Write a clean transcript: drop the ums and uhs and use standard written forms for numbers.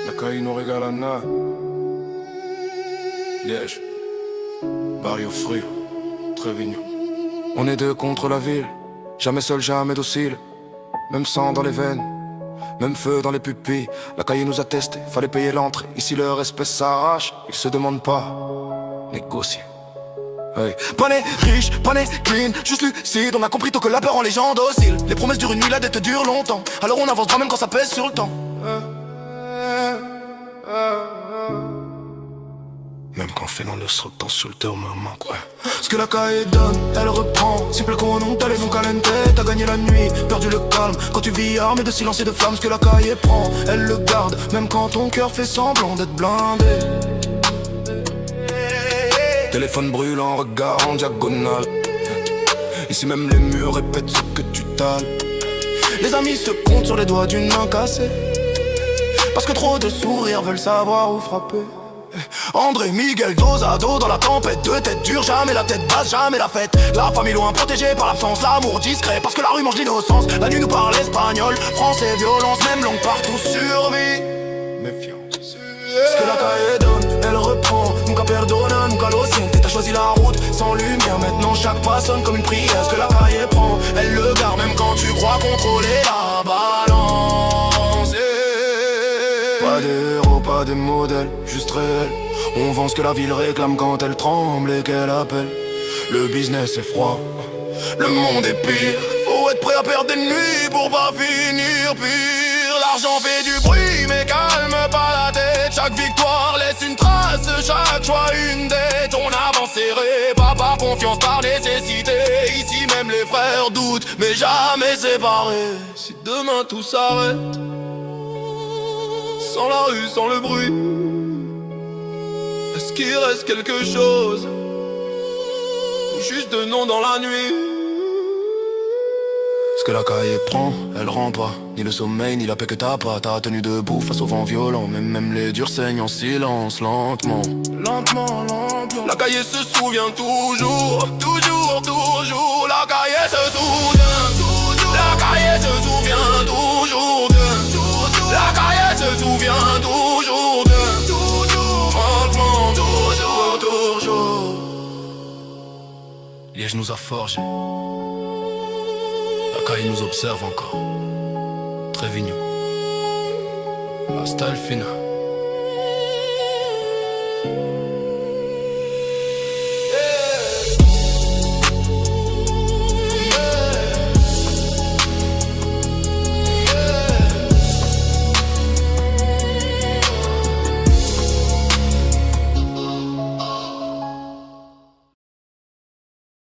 La caille nous régale à na. Liège, Barrio Frio, Trévigno. On est deux contre la ville, jamais seul, jamais docile. Même sang dans les veines, même feu dans les pupilles. La caille nous a testé, fallait payer l'entrée. Ici leur espèce s'arrache, ils se demandent pas négocier. Hey. Pas né riche, pas né clean, juste lucide. On a compris tôt que la peur rend les gens dociles. Les promesses durent une nuit, la dette dure longtemps. Alors on avance droit même quand ça pèse sur le temps. Même quand on fait dans le temps sur le terre, me manque, ouais. Ce que la caille donne, elle reprend. Simple con non, t'as les non calente. T'as gagné la nuit, perdu le calme. Quand tu vis armé de silence et de flammes. Ce que la caille prend, elle le garde. Même quand ton cœur fait semblant d'être blindé. Téléphone brûlant, regard en diagonale. Ici même les murs répètent ce que tu tales. Les amis se comptent sur les doigts d'une main cassée. Parce que trop de sourires veulent savoir où frapper. André, Miguel, dos à dos dans la tempête. Deux têtes dures, jamais la tête basse, jamais la fête. La famille loin protégée par l'absence, l'amour discret. Parce que la rue mange l'innocence. La nuit nous parle espagnol, français, violence, même langue partout, survie. Méfiance. Ce que la caille donne, elle reprend. Nunca perdona, nunca lo siente. T'as choisi la route sans lumière. Maintenant chaque pas sonne comme une prière. Ce que la caille prend, elle le garde. Même quand tu crois contrôler la balance. Pas d'héros, pas de modèle, juste réel. On vend ce que la ville réclame quand elle tremble et qu'elle appelle. Le business est froid, le monde est pire. Faut être prêt à perdre des nuits pour pas finir pire. L'argent fait du bruit mais calme pas la tête. Chaque victoire laisse une trace, chaque choix une dette. On avance serré, pas par confiance, par nécessité. Ici même les frères doutent, mais jamais séparés. Si demain tout s'arrête, sans la rue, sans le bruit, est-ce qu'il reste quelque chose? Ou juste de nom dans la nuit? Ce que la caille prend, elle rend pas. Ni le sommeil, ni la paix que t'as pas. T'as tenu debout face au vent violent. Même les durs saignent en silence, lentement. Lentement, lentement. La caille se souvient toujours. Toujours, toujours. La caille se souvient toujours. La caille se souvient toujours de. La caille se souvient toujours de. Toujours, franchement, toujours, toujours. Liège nous a forgé. La caille nous observe encore. Trévigno. Hasta el final.